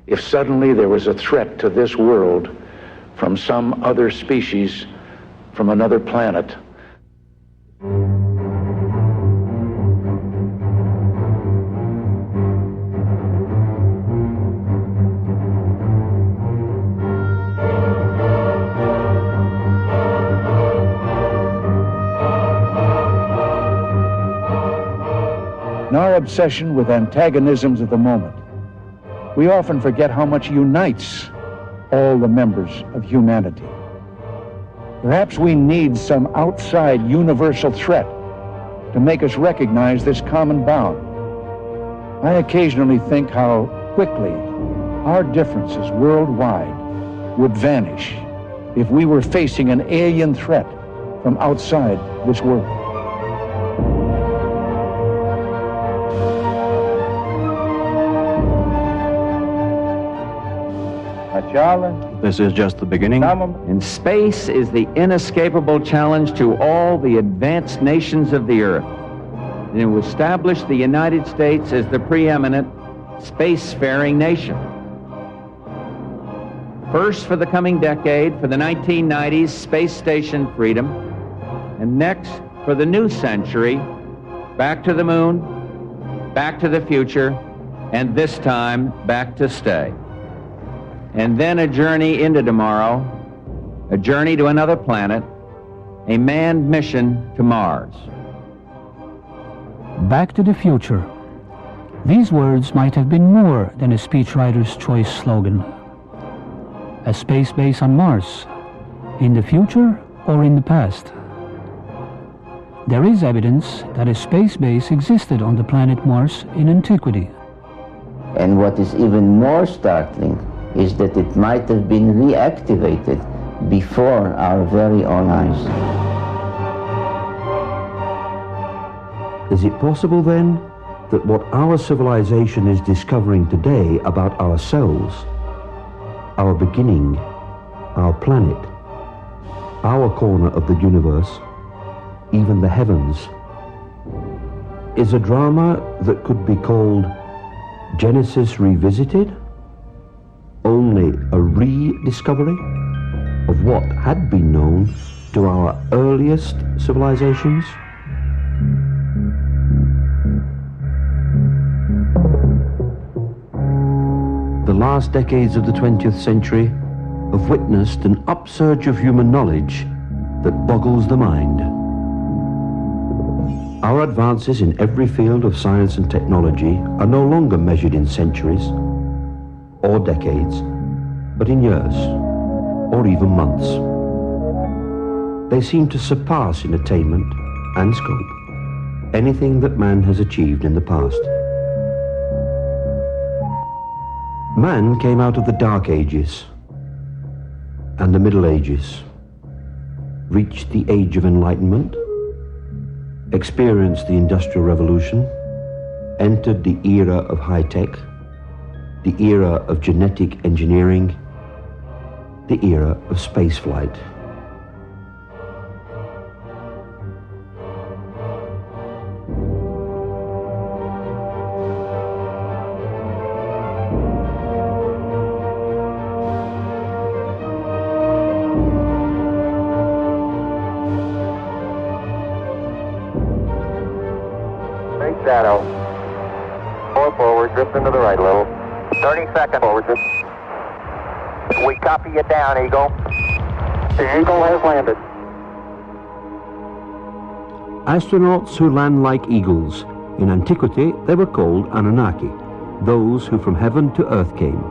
if suddenly there was a threat to this world from some other species, from another planet. In our obsession with antagonisms of the moment, we often forget how much unites all the members of humanity. Perhaps we need some outside universal threat to make us recognize this common bound. I occasionally think how quickly our differences worldwide would vanish if we were facing an alien threat from outside this world. This is just the beginning. And space is the inescapable challenge to all the advanced nations of the earth. And it will establish the United States as the preeminent spacefaring nation. First for the coming decade, for the 1990s, space station freedom. And next, for the new century, back to the moon, back to the future, and this time, back to stay. And then a journey into tomorrow, a journey to another planet, a manned mission to Mars. Back to the future. These words might have been more than a speechwriter's choice slogan. A space base on Mars, in the future or in the past? There is evidence that a space base existed on the planet Mars in antiquity. And what is even more startling is that it might have been reactivated before our very own eyes. Is it possible then that what our civilization is discovering today about ourselves, our beginning, our planet, our corner of the universe, even the heavens, is a drama that could be called Genesis Revisited? Only a rediscovery of what had been known to our earliest civilizations? The last decades of the 20th century have witnessed an upsurge of human knowledge that boggles the mind. Our advances in every field of science and technology are no longer measured in centuries or decades, but in years, or even months. They seem to surpass in attainment and scope anything that man has achieved in the past. Man came out of the Dark Ages and the Middle Ages, reached the Age of Enlightenment, experienced the Industrial Revolution, entered the era of high-tech, the era of genetic engineering, the era of spaceflight. Straight shadow. 4 forward, drift into the right a little. 30 seconds forward, drift. We copy you down, Eagle. The Eagle has landed. Astronauts who land like eagles. In antiquity, they were called Anunnaki, those who from heaven to earth came.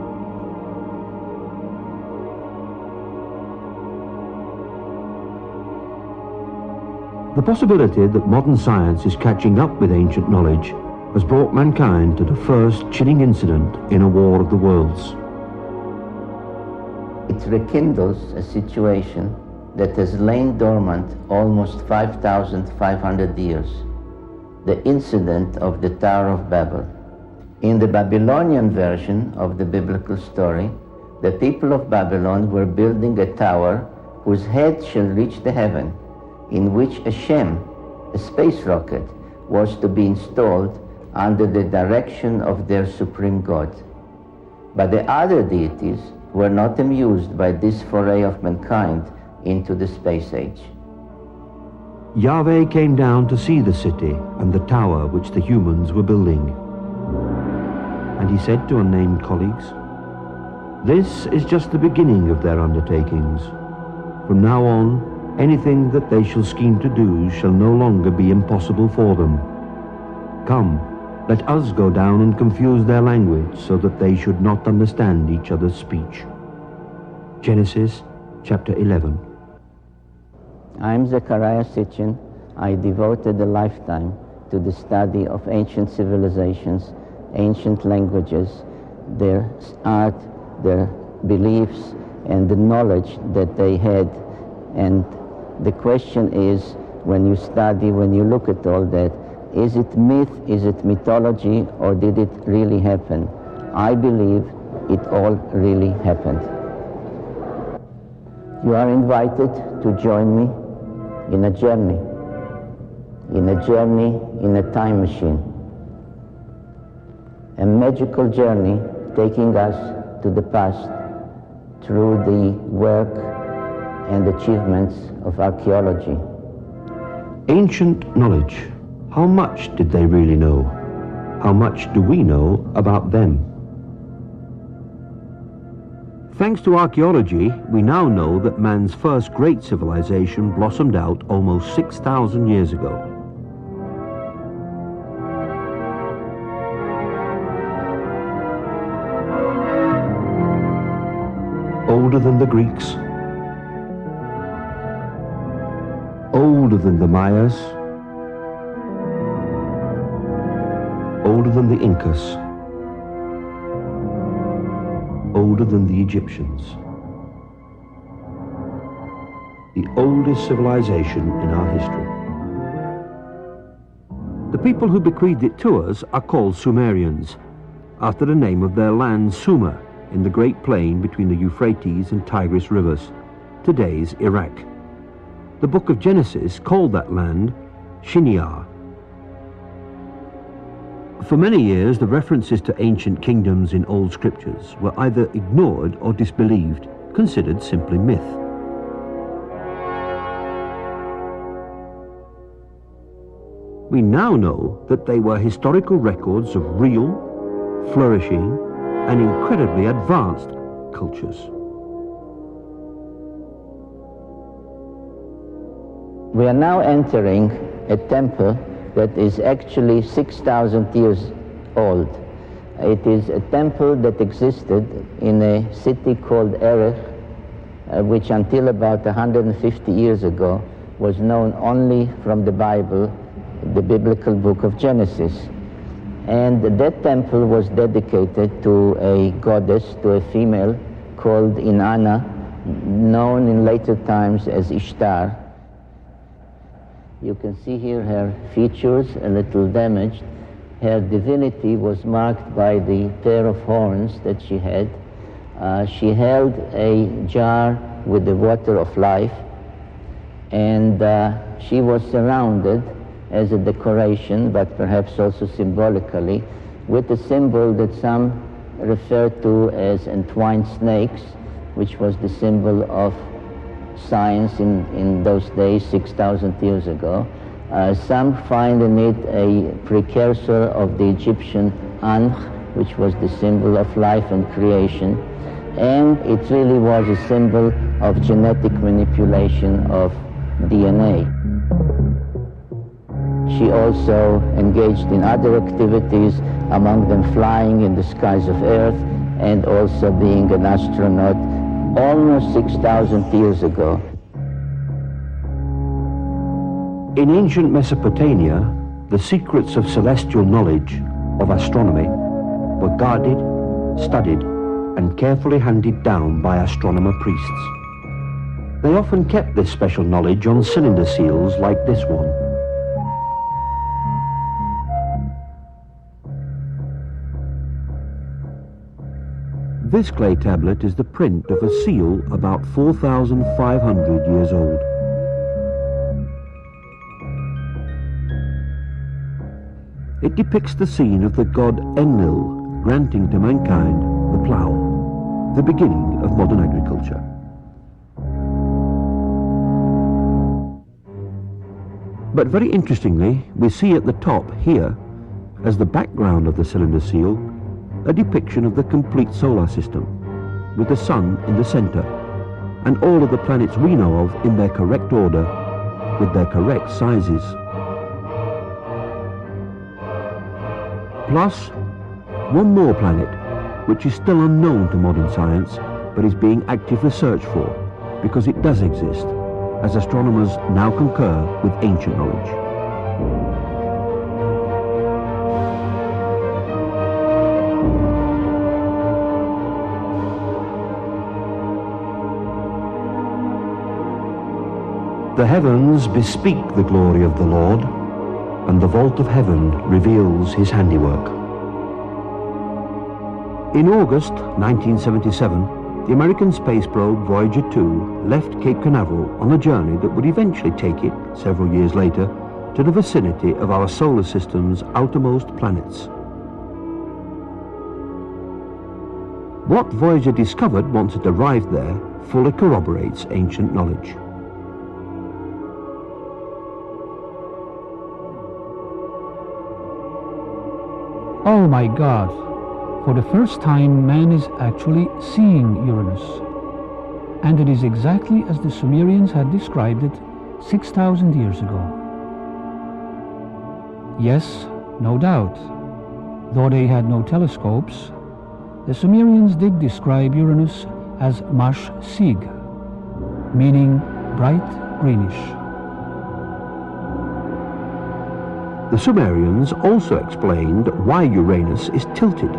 The possibility that modern science is catching up with ancient knowledge has brought mankind to the first chilling incident in a war of the worlds. It rekindles a situation that has lain dormant almost 5,500 years, the incident of the Tower of Babel. In the Babylonian version of the biblical story, the people of Babylon were building a tower whose head shall reach the heaven, in which a Shem, a space rocket, was to be installed under the direction of their supreme God. But the other deities were not amused by this foray of mankind into the space age. Yahweh came down to see the city and the tower which the humans were building. And he said to unnamed colleagues, "This is just the beginning of their undertakings. From now on, anything that they shall scheme to do shall no longer be impossible for them. Come, let us go down and confuse their language so that they should not understand each other's speech." Genesis chapter 11. I'm Zecharia Sitchin. I devoted a lifetime to the study of ancient civilizations, ancient languages, their art, their beliefs, and the knowledge that they had. And the question is, when you study, when you look at all that, is it myth, is it mythology, or did it really happen? I believe it all really happened. You are invited to join me in a journey in a time machine. A magical journey taking us to the past through the work and achievements of archaeology. Ancient knowledge. How much did they really know? How much do we know about them? Thanks to archaeology, we now know that man's first great civilization blossomed out almost 6,000 years ago. Older than the Greeks, older than the Mayas, older than the Incas, older than the Egyptians. The oldest civilization in our history. The people who bequeathed it to us are called Sumerians, after the name of their land Sumer, in the great plain between the Euphrates and Tigris rivers, today's Iraq. The book of Genesis called that land Shinar. For many years, the references to ancient kingdoms in old scriptures were either ignored or disbelieved, considered simply myth. We now know that they were historical records of real, flourishing, and incredibly advanced cultures. We are now entering a temple that is actually 6,000 years old. It is a temple that existed in a city called Erech, which until about 150 years ago was known only from the Bible, the biblical book of Genesis. And that temple was dedicated to a goddess, to a female called Inanna, known in later times as Ishtar. You can see here her features, a little damaged. Her divinity was marked by the pair of horns that she had. She held a jar with the water of life, and she was surrounded as a decoration, but perhaps also symbolically, with a symbol that some refer to as entwined snakes, which was the symbol of science in those days, 6,000 years ago. Some find in it a precursor of the Egyptian Ankh, which was the symbol of life and creation. And it really was a symbol of genetic manipulation of DNA. She also engaged in other activities, among them flying in the skies of Earth and also being an astronaut almost 6,000 years ago. In ancient Mesopotamia, the secrets of celestial knowledge, of astronomy, were guarded, studied, and carefully handed down by astronomer priests. They often kept this special knowledge on cylinder seals like this one. This clay tablet is the print of a seal about 4,500 years old. It depicts the scene of the god Enlil granting to mankind the plough, the beginning of modern agriculture. But very interestingly, we see at the top here, as the background of the cylinder seal, a depiction of the complete solar system, with the Sun in the center, and all of the planets we know of in their correct order, with their correct sizes. Plus, one more planet, which is still unknown to modern science, but is being actively searched for, because it does exist, as astronomers now concur with ancient knowledge. The heavens bespeak the glory of the Lord, and the vault of heaven reveals his handiwork. In August 1977, the American space probe Voyager 2 left Cape Canaveral on a journey that would eventually take it, several years later, to the vicinity of our solar system's outermost planets. What Voyager discovered once it arrived there fully corroborates ancient knowledge. Oh my God! For the first time, man is actually seeing Uranus. And it is exactly as the Sumerians had described it 6,000 years ago. Yes, no doubt, though they had no telescopes, the Sumerians did describe Uranus as Mash Sig, meaning bright greenish. The Sumerians also explained why Uranus is tilted.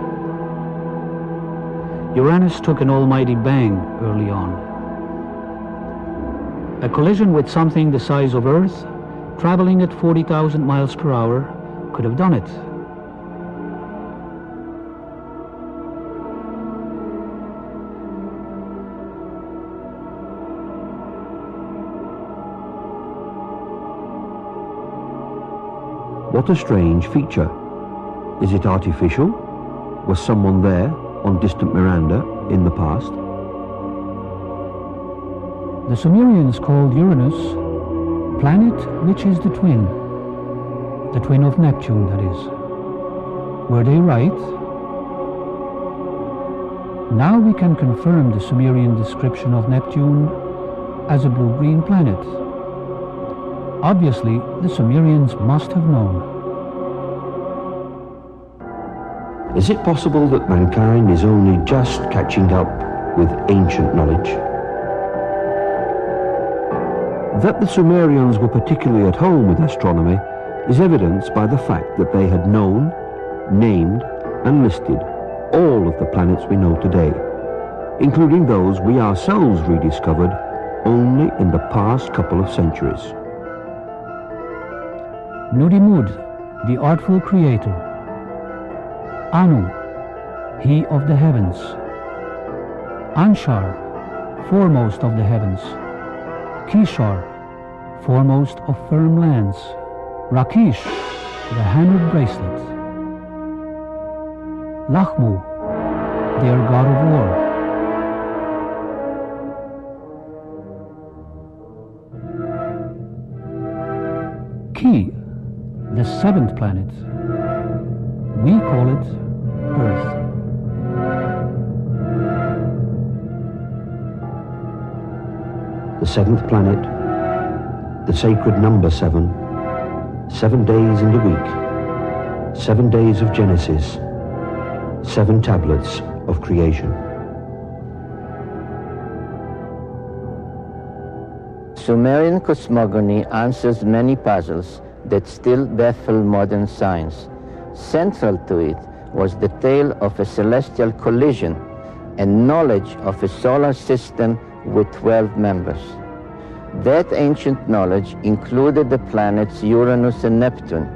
Uranus took an almighty bang early on. A collision with something the size of Earth, traveling at 40,000 miles per hour, could have done it. What a strange feature. Is it artificial? Was someone there on distant Miranda in the past? The Sumerians called Uranus planet which is the twin of Neptune, that is. Were they right? Now we can confirm the Sumerian description of Neptune as a blue-green planet. Obviously, the Sumerians must have known. Is it possible that mankind is only just catching up with ancient knowledge? That the Sumerians were particularly at home with astronomy is evidenced by the fact that they had known, named, and listed all of the planets we know today, including those we ourselves rediscovered only in the past couple of centuries. Nudimmud, the artful creator. Anu, he of the heavens. Anshar, foremost of the heavens. Kishar, foremost of firm lands. Rakish, the hammered bracelet. Lachmu, their god of war. Ki, the seventh planet. We call it Earth. The seventh planet, the sacred number 7, 7 days in the week, 7 days of Genesis, 7 tablets of creation. Sumerian cosmogony answers many puzzles that still baffle modern science. Central to it was the tale of a celestial collision and knowledge of a solar system with 12 members. That ancient knowledge included the planets Uranus and Neptune,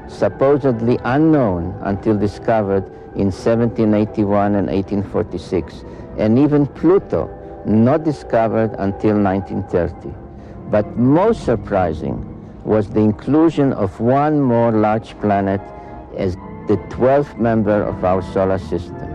supposedly unknown until discovered in 1781 and 1846, and even Pluto, not discovered until 1930. But most surprising was the inclusion of one more large planet as the 12th member of our solar system.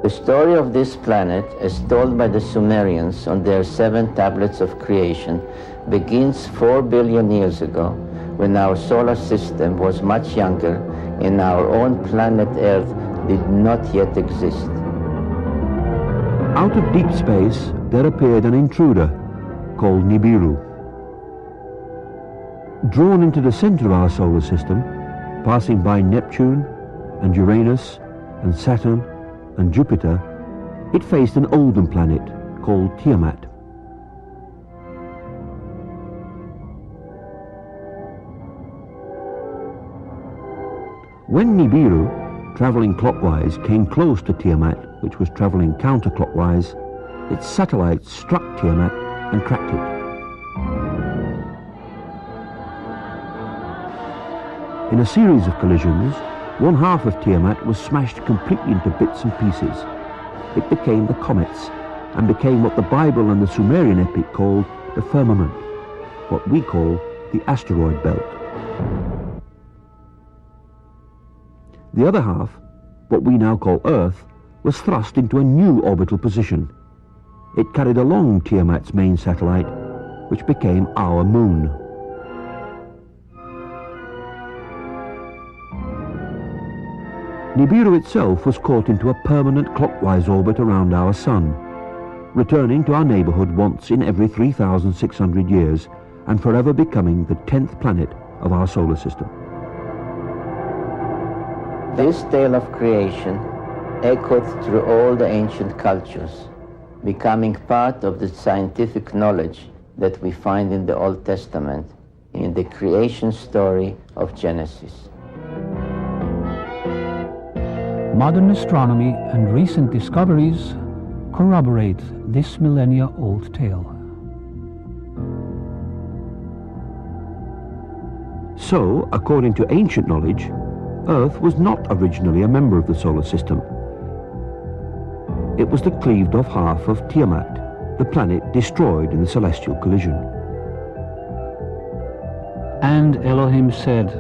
The story of this planet, as told by the Sumerians on their 7 tablets of creation, begins 4 billion years ago, when our solar system was much younger and our own planet Earth did not yet exist. Out of deep space, there appeared an intruder called Nibiru. Drawn into the center of our solar system, passing by Neptune and Uranus and Saturn and Jupiter, it faced an older planet called Tiamat. When Nibiru, traveling clockwise, came close to Tiamat, which was traveling counterclockwise, its satellites struck Tiamat and cracked it. In a series of collisions, one half of Tiamat was smashed completely into bits and pieces. It became the comets, and became what the Bible and the Sumerian epic called the firmament, what we call the asteroid belt. The other half, what we now call Earth, was thrust into a new orbital position. It carried along Tiamat's main satellite, which became our moon. Nibiru itself was caught into a permanent clockwise orbit around our sun, returning to our neighborhood once in every 3,600 years and forever becoming the 10th planet of our solar system. This tale of creation echoed through all the ancient cultures, becoming part of the scientific knowledge that we find in the Old Testament, in the creation story of Genesis. Modern astronomy and recent discoveries corroborate this millennia-old tale. So, according to ancient knowledge, Earth was not originally a member of the solar system. It was the cleaved-off half of Tiamat, the planet destroyed in the celestial collision. And Elohim said,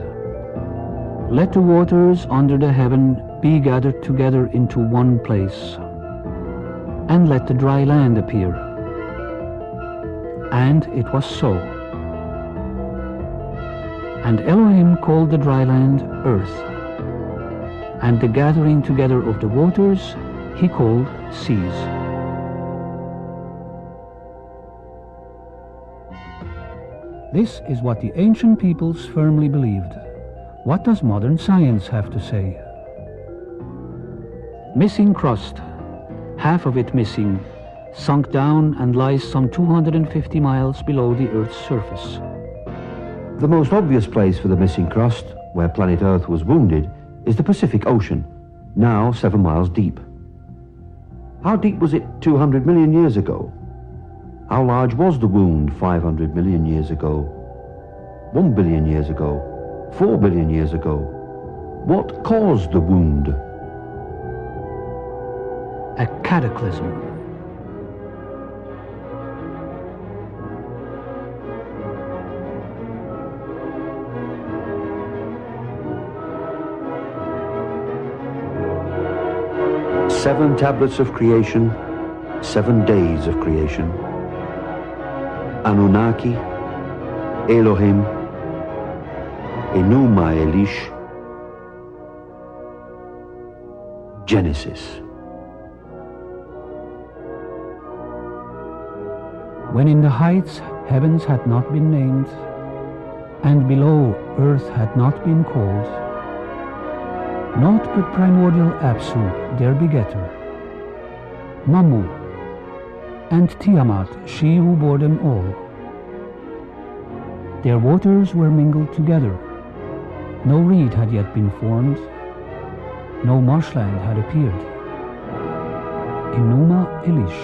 "Let the waters under the heaven be gathered together into one place, and let the dry land appear." And it was so. And Elohim called the dry land earth, and the gathering together of the waters he called seas. This is what the ancient peoples firmly believed. What does modern science have to say? Missing crust, half of it missing, sunk down and lies some 250 miles below the Earth's surface. The most obvious place for the missing crust, where planet Earth was wounded, is the Pacific Ocean, now 7 miles deep. How deep was it 200 million years ago? How large was the wound 500 million years ago? 1 billion years ago? 4 billion years ago? What caused the wound? A cataclysm. Seven tablets of creation, 7 days of creation. Anunnaki, Elohim, Enuma Elish, Genesis. When in the heights heavens had not been named, and below earth had not been called, naught but primordial Apsu, their begetter, Mamu, and Tiamat, she who bore them all. Their waters were mingled together. No reed had yet been formed, no marshland had appeared. Enuma Elish.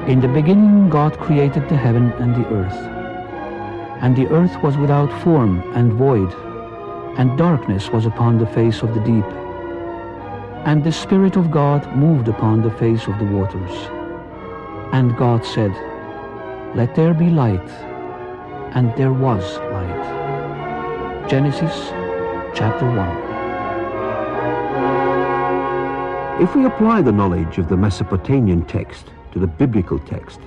In the beginning God created the heaven and the earth. And the earth was without form and void, and darkness was upon the face of the deep. And the Spirit of God moved upon the face of the waters. And God said, "Let there be light," and there was light. Genesis chapter 1. If we apply the knowledge of the Mesopotamian text to the biblical text,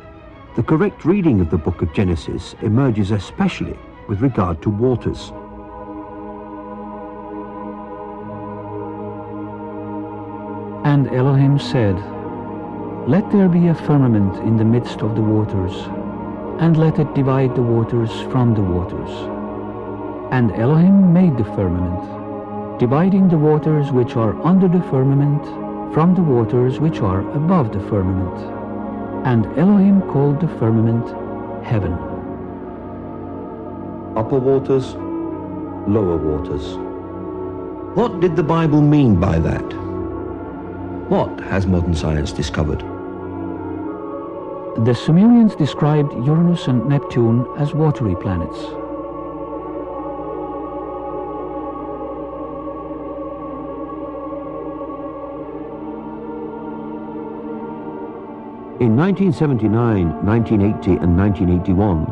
the correct reading of the book of Genesis emerges especially with regard to waters. And Elohim said, "Let there be a firmament in the midst of the waters, and let it divide the waters from the waters. And Elohim made the firmament, dividing the waters which are under the firmament from the waters which are above the firmament. And Elohim called the firmament heaven." Upper waters, lower waters. What did the Bible mean by that? What has modern science discovered? The Sumerians described Uranus and Neptune as watery planets. In 1979, 1980 and 1981,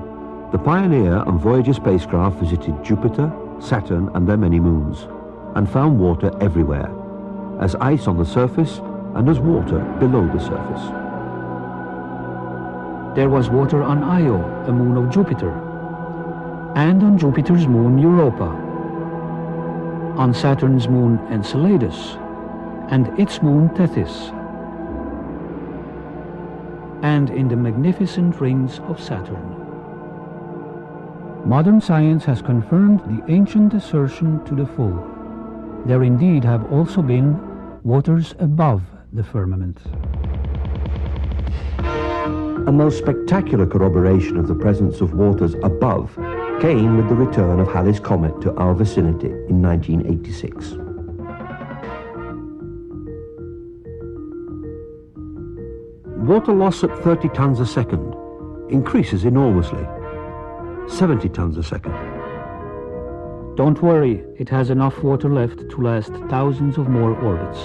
the Pioneer and Voyager spacecraft visited Jupiter, Saturn and their many moons, and found water everywhere, as ice on the surface and as water below the surface. There was water on Io, a moon of Jupiter, and on Jupiter's moon Europa, on Saturn's moon Enceladus, and its moon Tethys, and in the magnificent rings of Saturn. Modern science has confirmed the ancient assertion to the full. There indeed have also been waters above the firmament. A most spectacular corroboration of the presence of waters above came with the return of Halley's Comet to our vicinity in 1986. Water loss at 30 tons a second increases enormously. 70 tons a second. Don't worry, it has enough water left to last thousands of more orbits.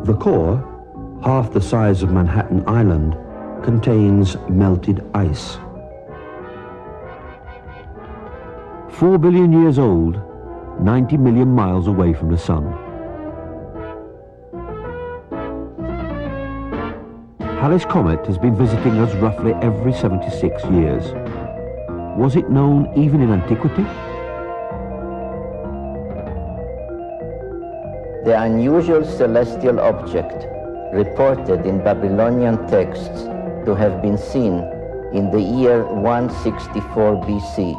The core, half the size of Manhattan Island, contains melted ice. 4 billion years old, 90 million miles away from the sun. Halley's Comet has been visiting us roughly every 76 years. Was it known even in antiquity? The unusual celestial object, reported in Babylonian texts to have been seen in the year 164 BC,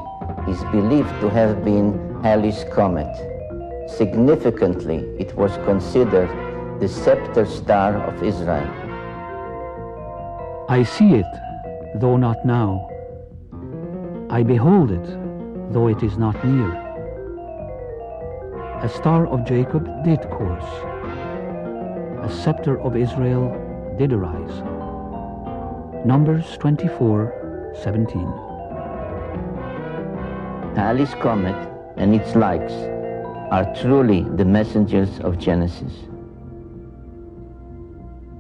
is believed to have been Halley's Comet. Significantly, it was considered the scepter star of Israel. I see it, though not now. I behold it, though it is not near. A star of Jacob did course. A scepter of Israel did arise. Numbers 24:17. Halley's Comet and its likes are truly the messengers of Genesis.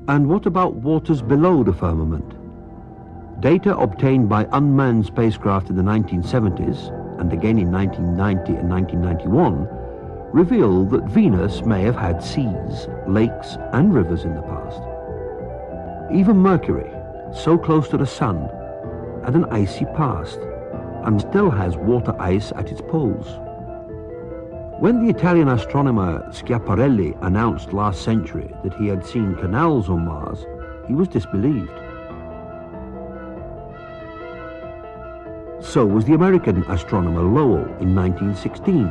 And what about waters below the firmament? Data obtained by unmanned spacecraft in the 1970s, and again in 1990 and 1991, reveal that Venus may have had seas, lakes and rivers in the past. Even Mercury, so close to the Sun, had an icy past and still has water ice at its poles. When the Italian astronomer Schiaparelli announced last century that he had seen canals on Mars, he was disbelieved. So was the American astronomer Lowell in 1916.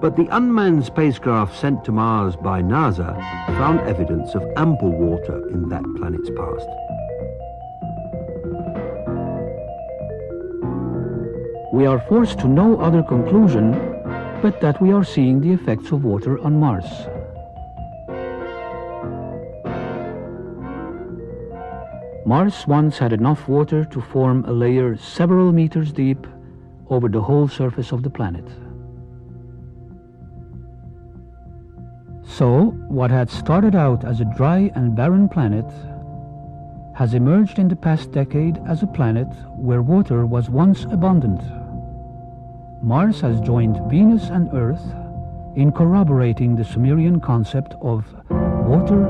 But the unmanned spacecraft sent to Mars by NASA found evidence of ample water in that planet's past. We are forced to no other conclusion but that we are seeing the effects of water on Mars. Mars once had enough water to form a layer several meters deep over the whole surface of the planet. So, what had started out as a dry and barren planet has emerged in the past decade as a planet where water was once abundant. Mars has joined Venus and Earth in corroborating the Sumerian concept of water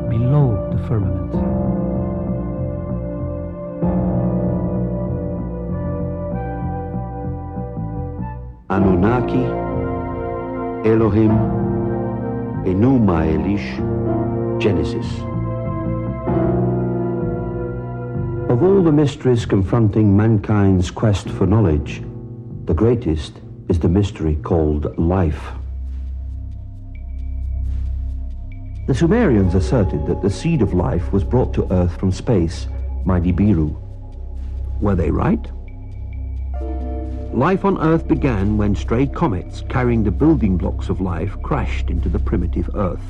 below the firmament. Anunnaki, Elohim, Enuma Elish, Genesis. Of all the mysteries confronting mankind's quest for knowledge, the greatest is the mystery called life. The Sumerians asserted that the seed of life was brought to Earth from space by Nibiru. Were they right? Life on Earth began when stray comets carrying the building blocks of life crashed into the primitive Earth.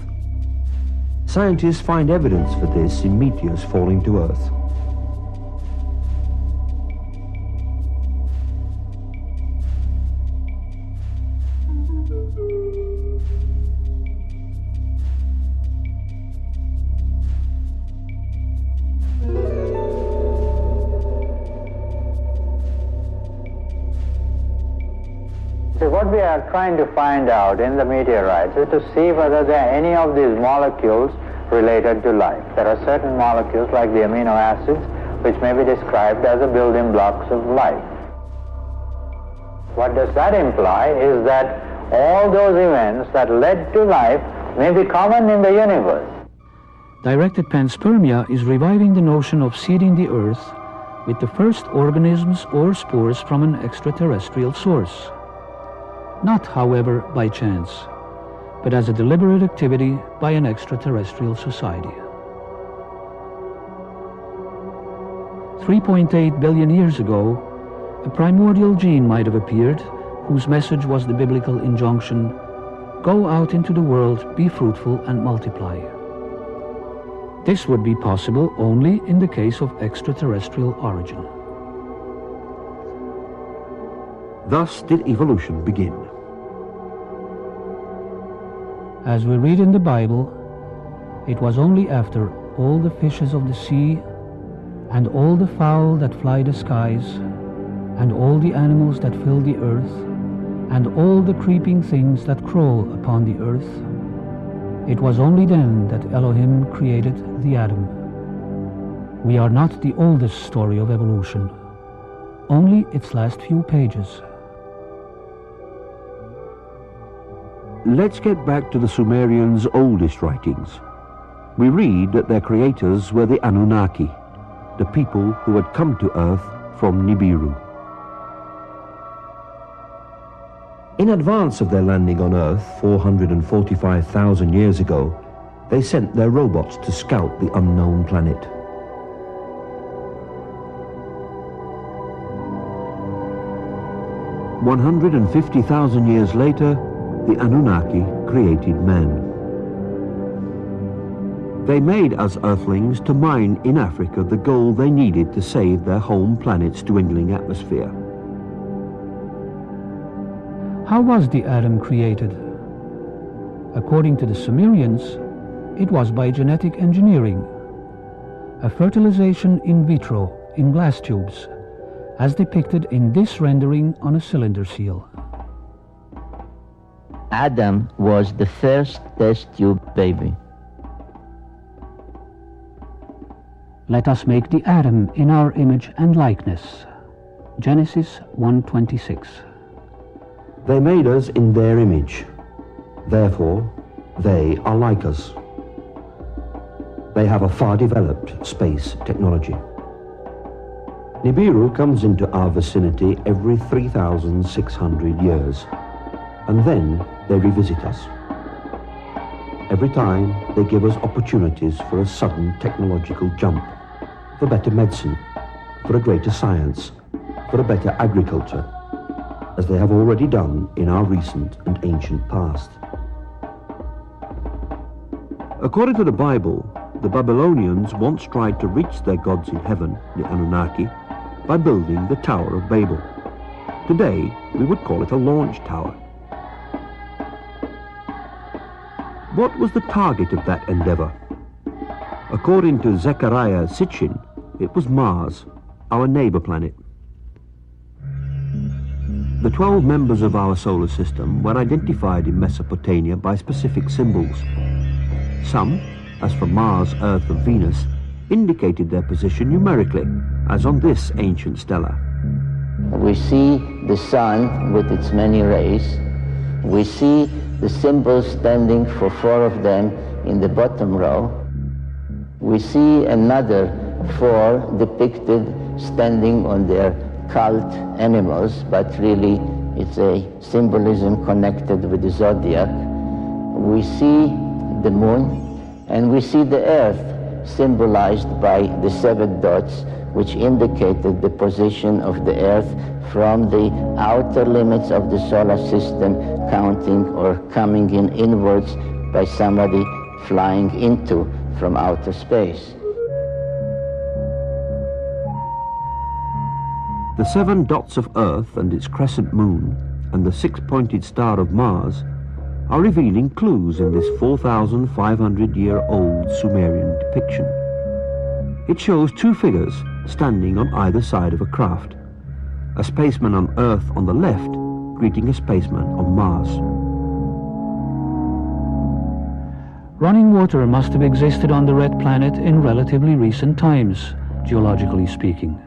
Scientists find evidence for this in meteors falling to Earth. What we are trying to find out in the meteorites is to see whether there are any of these molecules related to life. There are certain molecules like the amino acids which may be described as the building blocks of life. What does that imply is that all those events that led to life may be common in the universe. Directed panspermia is reviving the notion of seeding the Earth with the first organisms or spores from an extraterrestrial source. Not, however, by chance, but as a deliberate activity by an extraterrestrial society. 3.8 billion years ago, a primordial gene might have appeared whose message was the biblical injunction, "Go out into the world, be fruitful and multiply." This would be possible only in the case of extraterrestrial origin. Thus did evolution begin. As we read in the Bible, it was only after all the fishes of the sea, and all the fowl that fly the skies, and all the animals that fill the earth, and all the creeping things that crawl upon the earth, it was only then that Elohim created the atom. We are not the oldest story of evolution, only its last few pages. Let's get back to the Sumerians' oldest writings. We read that their creators were the Anunnaki, the people who had come to Earth from Nibiru. In advance of their landing on Earth 445,000 years ago, they sent their robots to scout the unknown planet. "150,000 years later, the Anunnaki created man. They made us Earthlings to mine in Africa the gold they needed to save their home planet's dwindling atmosphere." How was the atom created? According to the Sumerians, it was by genetic engineering, a fertilization in vitro in glass tubes, as depicted in this rendering on a cylinder seal. Adam was the first test tube baby. Let us make the atom in our image and likeness. Genesis 1:26. They made us in their image. Therefore, they are like us. They have a far developed space technology. Nibiru comes into our vicinity every 3,600 years, and then they revisit us. Every time they give us opportunities for a sudden technological jump, for better medicine, for a greater science, for a better agriculture, as they have already done in our recent and ancient past. According to the Bible, the Babylonians once tried to reach their gods in heaven, the Anunnaki, by building the Tower of Babel. Today, we would call it a launch tower. what was the target of that endeavor? According to Zecharia Sitchin, it was Mars, our neighbor planet. The 12 members of our solar system were identified in Mesopotamia by specific symbols. Some, as for Mars, Earth and Venus, indicated their position numerically, as on this ancient stela. We see the sun with its many rays. We see the symbols standing for 4 of them in the bottom row. We see another 4 depicted standing on their cult animals, but really it's a symbolism connected with the zodiac. We see the moon, and we see the earth symbolized by the 7 dots, which indicated the position of the earth from the outer limits of the solar system, counting or coming in inwards by somebody flying into from outer space. The 7 dots of Earth and its crescent moon and the 6-pointed star of Mars are revealing clues in this 4,500-year-old Sumerian depiction. It shows 2 figures standing on either side of a craft, a spaceman on Earth on the left greeting a spaceman on Mars. Running water must have existed on the red planet in relatively recent times, geologically speaking.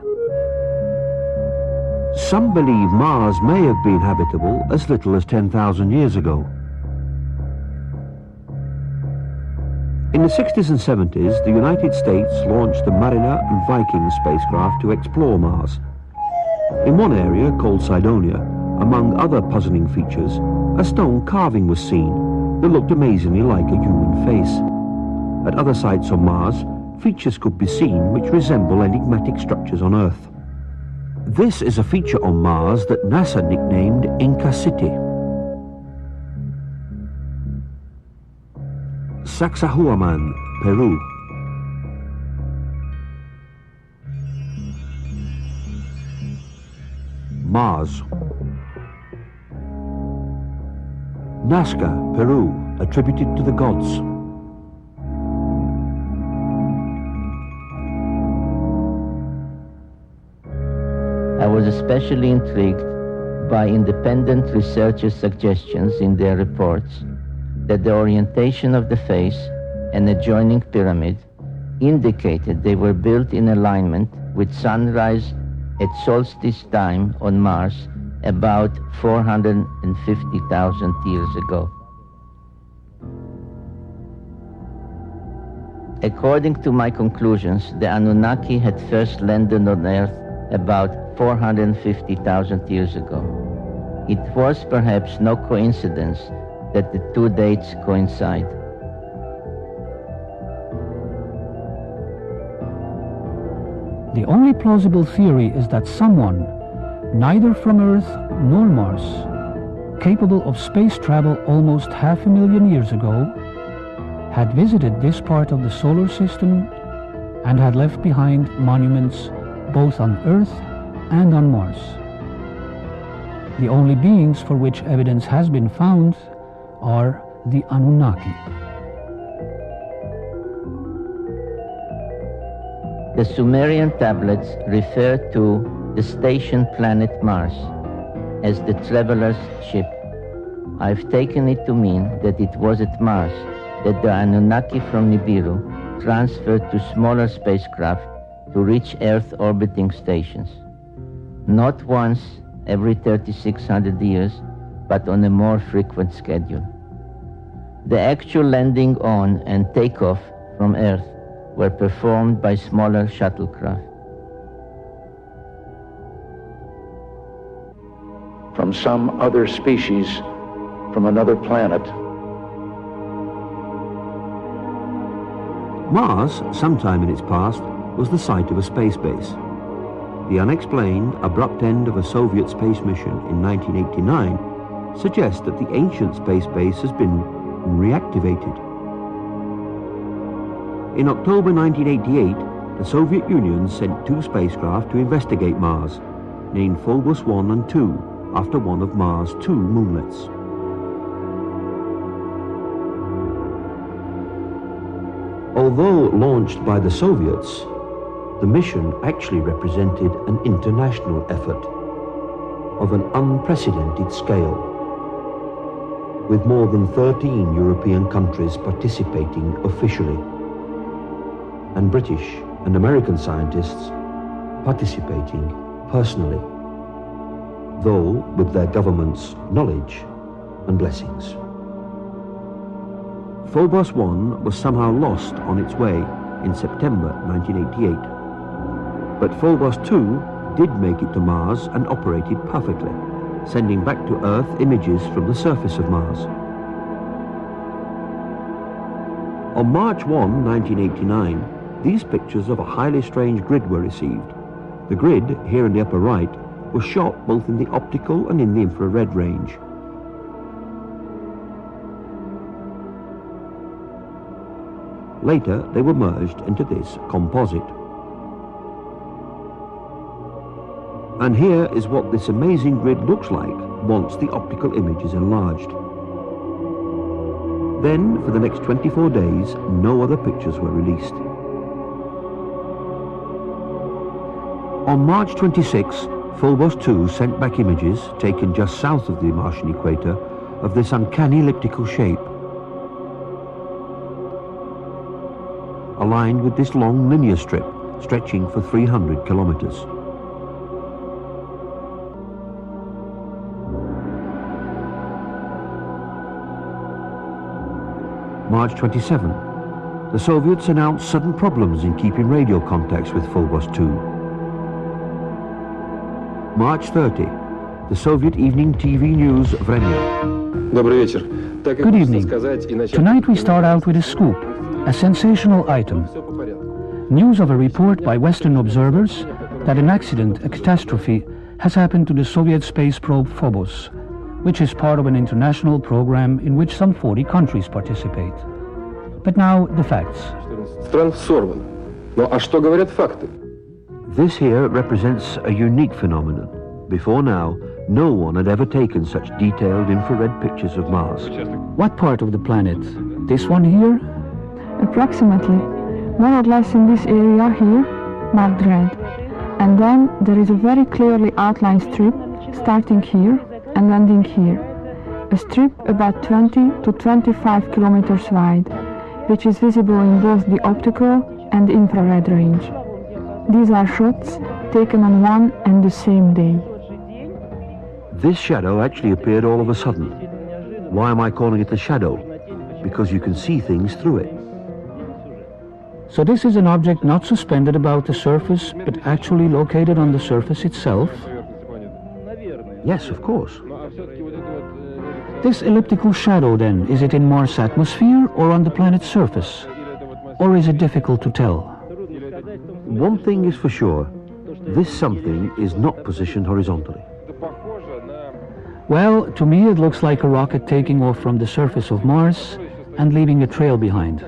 Some believe Mars may have been habitable as little as 10,000 years ago. In the 60s and 70s, the United States launched the Mariner and Viking spacecraft to explore Mars. In one area, called Cydonia, among other puzzling features, a stone carving was seen that looked amazingly like a human face. At other sites on Mars, features could be seen which resemble enigmatic structures on Earth. This is a feature on Mars that NASA nicknamed Inca City. Sacsayhuaman, Peru. Mars. Nazca, Peru, attributed to the gods. I was especially intrigued by independent researchers' suggestions in their reports that the orientation of the face and adjoining pyramid indicated they were built in alignment with sunrise at solstice time on Mars about 450,000 years ago. According to my conclusions, the Anunnaki had first landed on Earth about 450,000 years ago. It was perhaps no coincidence that the 2 dates coincide. The only plausible theory is that someone, neither from Earth nor Mars, capable of space travel almost 500,000 years ago, had visited this part of the solar system and had left behind monuments both on Earth and on Mars. The only beings for which evidence has been found are the Anunnaki. The Sumerian tablets refer to the station planet Mars as the traveler's ship. I've taken it to mean that it was at Mars that the Anunnaki from Nibiru transferred to smaller spacecraft to reach Earth orbiting stations. Not once every 3,600 years, but on a more frequent schedule. The actual landing on and takeoff from Earth were performed by smaller shuttlecraft. From some other species, from another planet. Mars, sometime in its past, was the site of a space base. The unexplained, abrupt end of a Soviet space mission in 1989 suggests that the ancient space base has been reactivated. In October 1988, the Soviet Union sent 2 spacecraft to investigate Mars, named Phobos 1 and 2, after one of Mars' 2 moonlets. Although launched by the Soviets, the mission actually represented an international effort of an unprecedented scale, with more than 13 European countries participating officially, and British and American scientists participating personally, though with their government's knowledge and blessings. Phobos 1 was somehow lost on its way in September 1988, but Phobos 2 did make it to Mars and operated perfectly, sending back to Earth images from the surface of Mars. On March 1, 1989, these pictures of a highly strange grid were received. The grid, here in the upper right, was shot both in the optical and in the infrared range. Later, they were merged into this composite. And here is what this amazing grid looks like once the optical image is enlarged. Then, for the next 24 days, no other pictures were released. On March 26, Phobos 2 sent back images, taken just south of the Martian equator, of this uncanny elliptical shape, aligned with this long linear strip stretching for 300 kilometers. March 27, the Soviets announced sudden problems in keeping radio contacts with Phobos 2. March 30, the Soviet evening TV news Vremya. Good evening. Tonight we start out with a scoop, a sensational item. News of a report by Western observers that an accident, a catastrophe, has happened to the Soviet space probe Phobos, which is part of an international program in which some 40 countries participate. But now, the facts. This here represents a unique phenomenon. Before now, no one had ever taken such detailed infrared pictures of Mars. What part of the planet? This one here? Approximately, more or less in this area here, marked red. And then there is a very clearly outlined strip starting here and ending here. A strip about 20 to 25 kilometers wide, which is visible in both the optical and infrared range. These are shots taken on one and the same day. This shadow actually appeared all of a sudden. Why am I calling it a shadow? Because you can see things through it. So this is an object not suspended about the surface, but actually located on the surface itself? Yes, of course. This elliptical shadow, then, is it in Mars' atmosphere or on the planet's surface? Or is it difficult to tell? One thing is for sure, this something is not positioned horizontally. Well, to me it looks like a rocket taking off from the surface of Mars and leaving a trail behind.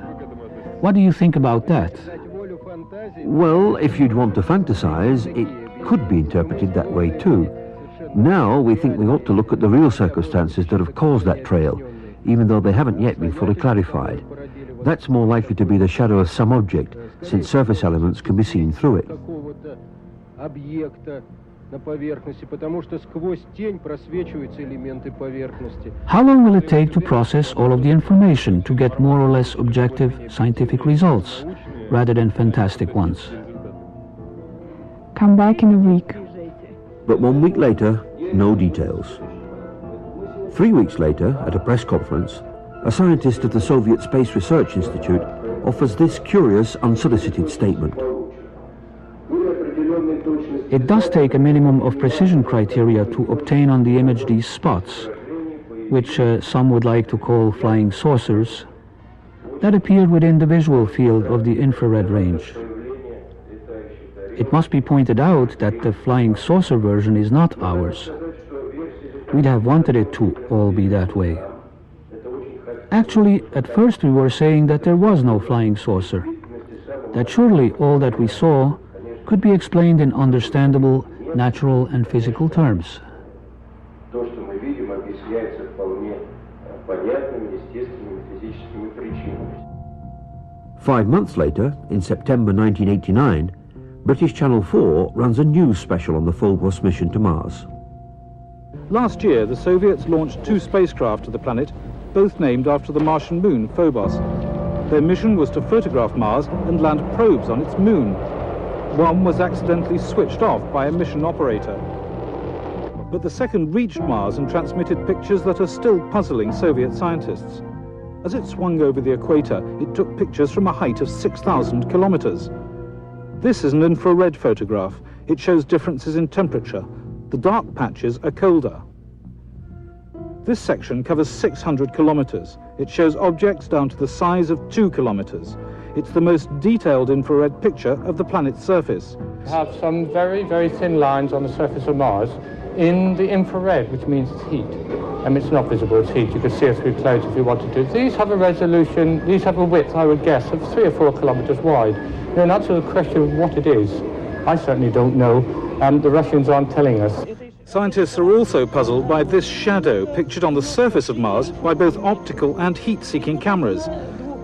What do you think about that? Well, if you'd want to fantasize, it could be interpreted that way too. Now we think we ought to look at the real circumstances that have caused that trail, even though they haven't yet been fully clarified. That's more likely to be the shadow of some object, since surface elements can be seen through it. How long will it take to process all of the information to get more or less objective scientific results, rather than fantastic ones? Come back in a week. But 1 week later, no details. 3 weeks later, at a press conference, a scientist of the Soviet Space Research Institute offers this curious, unsolicited statement. It does take a minimum of precision criteria to obtain on the image these spots, which some would like to call flying saucers, that appeared within the visual field of the infrared range. It must be pointed out that the flying saucer version is not ours. We'd have wanted it to all be that way. Actually, at first we were saying that there was no flying saucer, that surely all that we saw could be explained in understandable, natural and physical terms. 5 months later, in September 1989, British Channel 4 runs a news special on the Phobos mission to Mars. Last year, the Soviets launched 2 spacecraft to the planet, both named after the Martian moon, Phobos. Their mission was to photograph Mars and land probes on its moon. One was accidentally switched off by a mission operator. But the second reached Mars and transmitted pictures that are still puzzling Soviet scientists. As it swung over the equator, it took pictures from a height of 6,000 kilometers. This is an infrared photograph. It shows differences in temperature. The dark patches are colder. This section covers 600 kilometers. It shows objects down to the size of 2 kilometers. It's the most detailed infrared picture of the planet's surface. We have some very, very thin lines on the surface of Mars in the infrared, which means it's heat. It's not visible, it's heat. You could see it through clouds if you wanted to. These have a resolution, these have a width, I would guess, of 3 or 4 kilometers wide. Now, in answer to the question of what it is, I certainly don't know, and the Russians aren't telling us. Scientists are also puzzled by this shadow pictured on the surface of Mars by both optical and heat-seeking cameras.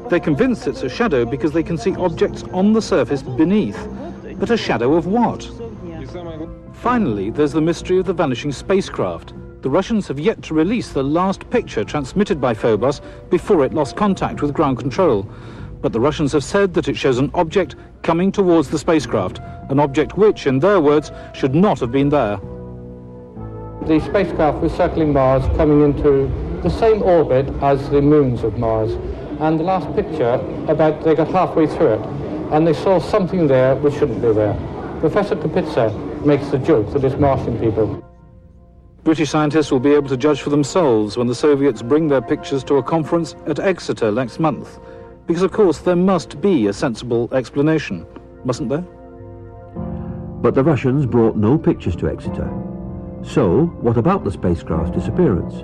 They're convinced it's a shadow because they can see objects on the surface beneath. But a shadow of what? Finally, there's the mystery of the vanishing spacecraft. The Russians have yet to release the last picture transmitted by Phobos before it lost contact with ground control. But the Russians have said that it shows an object coming towards the spacecraft, an object which, in their words, should not have been there. The spacecraft was circling Mars, coming into the same orbit as the moons of Mars. And the last picture, they got halfway through it, and they saw something there which shouldn't be there. Professor Kapitsa makes the joke that it's Martian people. British scientists will be able to judge for themselves when the Soviets bring their pictures to a conference at Exeter next month. Because, of course, there must be a sensible explanation, mustn't there? But the Russians brought no pictures to Exeter. So, what about the spacecraft's disappearance?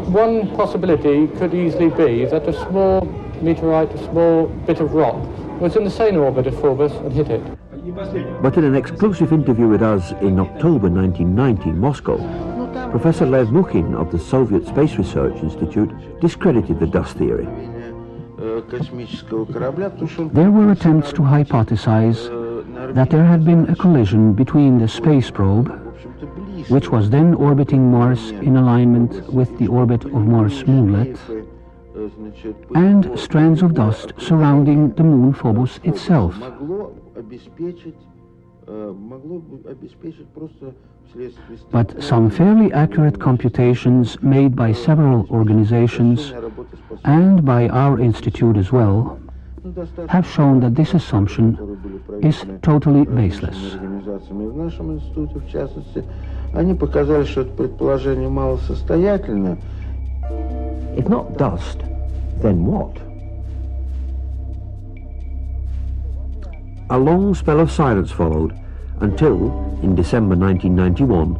One possibility could easily be that a small meteorite, a small bit of rock, was in the same orbit as Phobos and hit it. But in an exclusive interview with us in October 1990 in Moscow, Professor Lev Mukhin of the Soviet Space Research Institute discredited the dust theory. There were attempts to hypothesize that there had been a collision between the space probe, which was then orbiting Mars in alignment with the orbit of Mars moonlet, and strands of dust surrounding the moon Phobos itself. But some fairly accurate computations made by several organizations and by our institute as well have shown that this assumption is totally baseless. If not dust, then what? A long spell of silence followed until, in December 1991,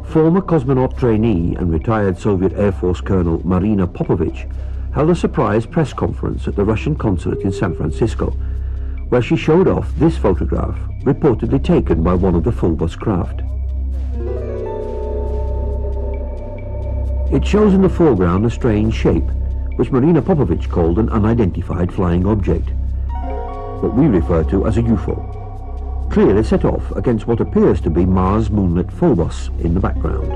former cosmonaut trainee and retired Soviet Air Force Colonel Marina Popovich held a surprise press conference at the Russian consulate in San Francisco, where she showed off this photograph reportedly taken by one of the Phobos craft. It shows in the foreground a strange shape, which Marina Popovich called an unidentified flying object, what we refer to as a UFO, clearly set off against what appears to be Mars moonlit Phobos in the background.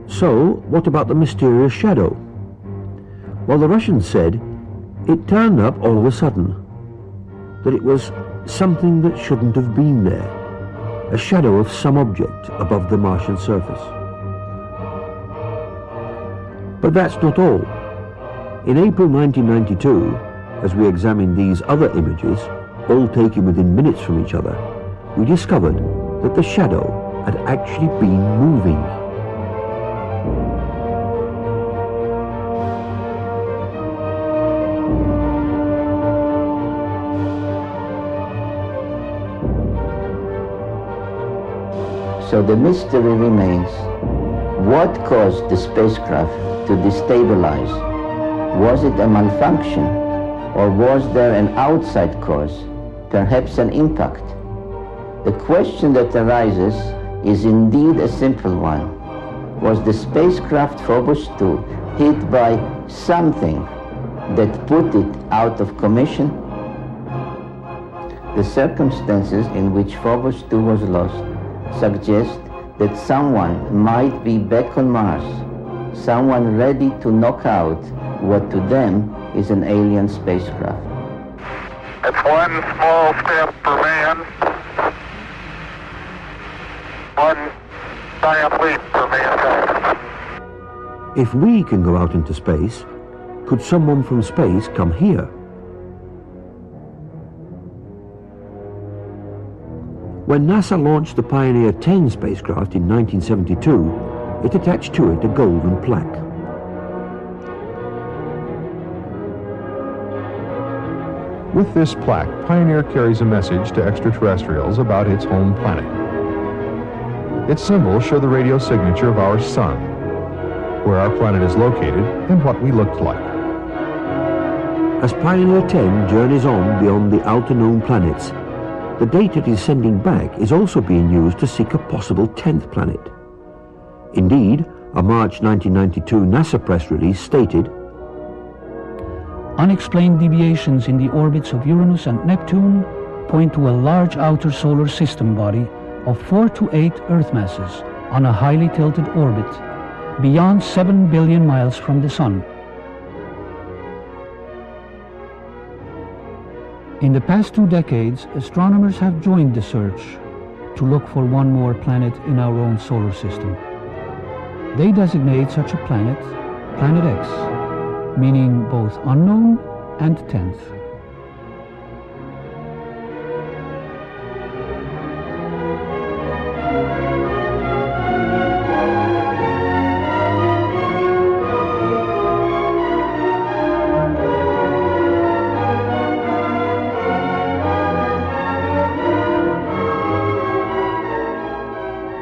So, what about the mysterious shadow? Well, the Russians said it turned up all of a sudden, that it was something that shouldn't have been there, a shadow of some object above the Martian surface. But that's not all. In April 1992, as we examined these other images, all taken within minutes from each other, we discovered that the shadow had actually been moving. So the mystery remains, what caused the spacecraft to destabilize? Was it a malfunction, or was there an outside cause, perhaps an impact? The question that arises is indeed a simple one. Was the spacecraft Phobos 2 hit by something that put it out of commission? The circumstances in which Phobos 2 was lost suggest that someone might be back on Mars, someone ready to knock out what to them is an alien spacecraft. It's one small step for man, one giant leap for mankind. If we can go out into space, could someone from space come here? When NASA launched the Pioneer 10 spacecraft in 1972, it attached to it a golden plaque. With this plaque, Pioneer carries a message to extraterrestrials about its home planet. Its symbols show the radio signature of our sun, where our planet is located, and what we looked like. As Pioneer 10 journeys on beyond the outer known planets, the data it is sending back is also being used to seek a possible 10th planet. Indeed, a March 1992 NASA press release stated, "Unexplained deviations in the orbits of Uranus and Neptune point to a large outer solar system body of 4 to 8 Earth masses on a highly tilted orbit, beyond 7 billion miles from the Sun." In the past 2 decades, astronomers have joined the search to look for one more planet in our own solar system. They designate such a planet Planet X, meaning both unknown and 10th.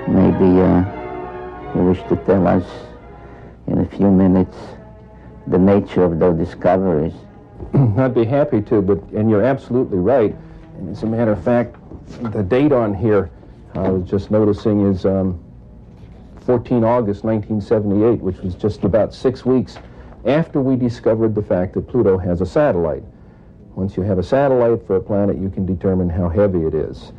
Maybe you wish to tell us in a few minutes the nature of those discoveries. I'd be happy to, and you're absolutely right. And as a matter of fact, the date on here, I was just noticing, is 14 August 1978, which was just about 6 weeks after we discovered the fact that Pluto has a satellite. Once you have a satellite for a planet, you can determine how heavy it is.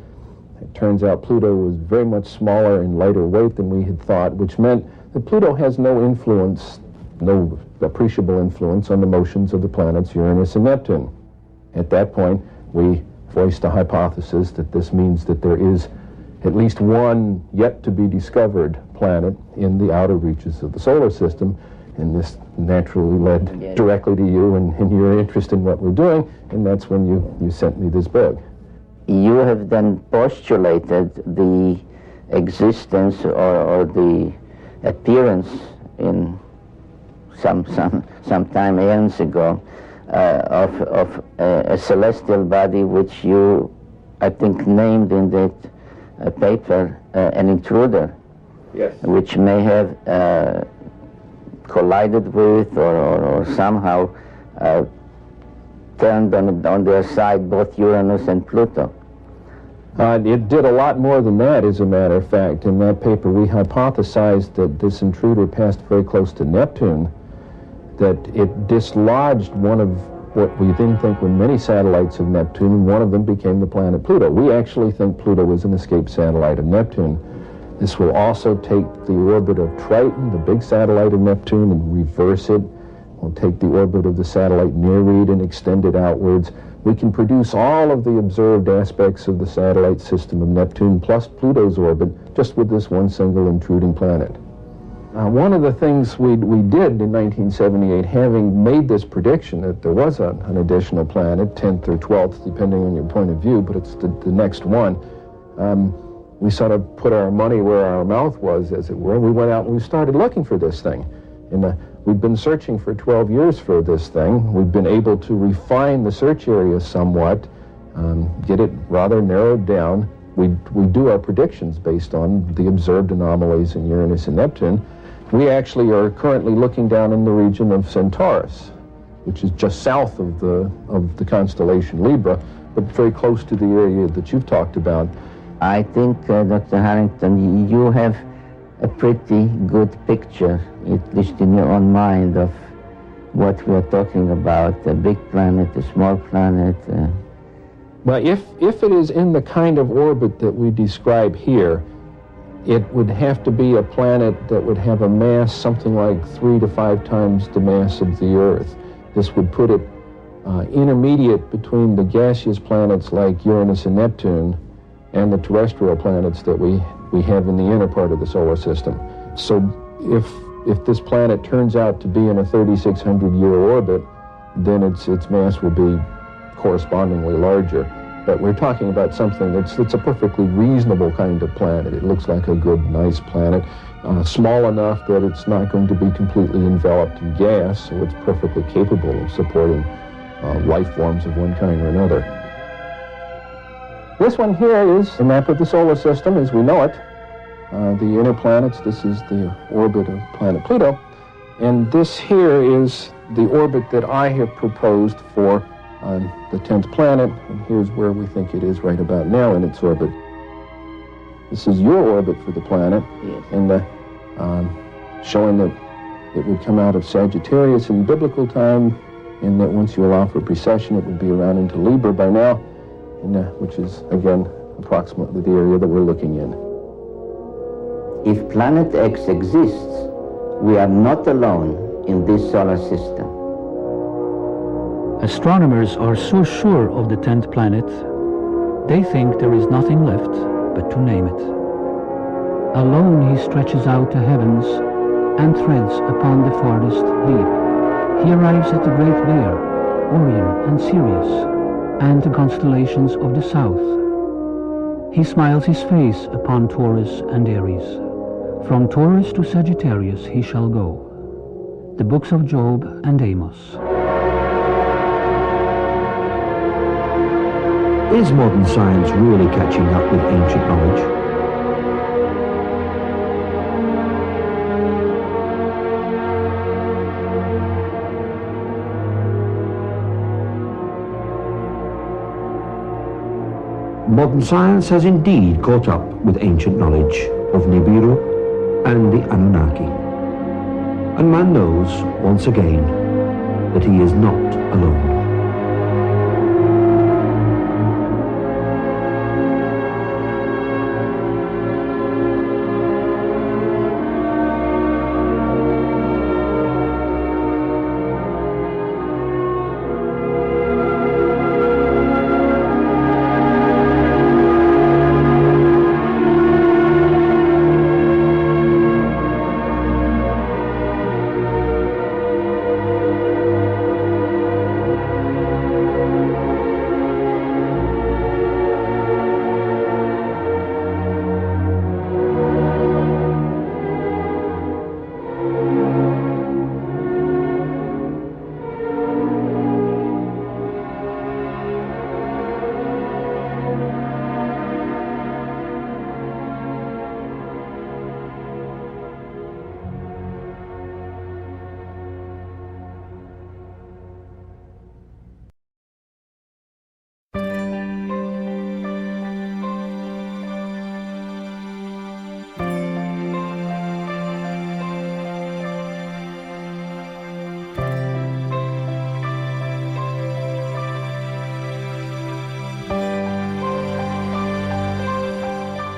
It turns out Pluto was very much smaller and lighter weight than we had thought, which meant that Pluto has no influence, no appreciable influence on the motions of the planets Uranus and Neptune. At that point, we voiced a hypothesis that this means that there is at least one yet to be discovered planet in the outer reaches of the solar system, and this naturally led directly to you and your interest in what we're doing, and that's when you sent me this book. You have then postulated the existence or the appearance in some time eons ago of a celestial body which you, I think, named in that paper an intruder. Yes. Which may have collided with or somehow turned on their side both Uranus and Pluto. It did a lot more than that, as a matter of fact. In that paper, we hypothesized that this intruder passed very close to Neptune, that it dislodged one of what we then think were many satellites of Neptune, and one of them became the planet Pluto. We actually think Pluto is an escaped satellite of Neptune. This will also take the orbit of Triton, the big satellite of Neptune, and reverse it. We'll take the orbit of the satellite Nereid and extend it outwards. We can produce all of the observed aspects of the satellite system of Neptune plus Pluto's orbit just with this one single intruding planet. One of the things we did in 1978, having made this prediction that there was an additional planet, 10th or 12th, depending on your point of view, but it's the next one, we sort of put our money where our mouth was, as it were, and we went out and we started looking for this thing. We've been searching for 12 years for this thing. We've been able to refine the search area somewhat, get it rather narrowed down. We do our predictions based on the observed anomalies in Uranus and Neptune. We actually are currently looking down in the region of Centaurus, which is just south of the constellation Libra, but very close to the area that you've talked about. I think, Dr. Harrington, you have a pretty good picture, at least in your own mind, of what we are talking about, a big planet, a small planet. Well, if it is in the kind of orbit that we describe here, it would have to be a planet that would have a mass something like 3 to 5 times the mass of the Earth. This would put it intermediate between the gaseous planets like Uranus and Neptune and the terrestrial planets that we have in the inner part of the solar system. So if this planet turns out to be in a 3,600-year orbit, then its mass will be correspondingly larger. But we're talking about something that's a perfectly reasonable kind of planet. It looks like a good, nice planet, small enough that it's not going to be completely enveloped in gas, so it's perfectly capable of supporting life forms of one kind or another. This one here is a map of the solar system as we know it. The inner planets, this is the orbit of planet Pluto, and this here is the orbit that I have proposed for the 10th planet, and here's where we think it is right about now in its orbit. This is your orbit for the planet, yes. And showing that it would come out of Sagittarius in biblical time, and that once you allow for precession, it would be around into Libra by now, and, which is, again, approximately the area that we're looking in. If Planet X exists, we are not alone in this solar system. Astronomers are so sure of the 10th planet, they think there is nothing left but to name it. Alone he stretches out the heavens and treads upon the farthest deep. He arrives at the Great Bear, Orion and Sirius, and the constellations of the south. He smiles his face upon Taurus and Aries. From Taurus to Sagittarius he shall go. The books of Job and Amos. Is modern science really catching up with ancient knowledge? Modern science has indeed caught up with ancient knowledge of Nibiru and the Anunnaki. And man knows, once again, that he is not alone.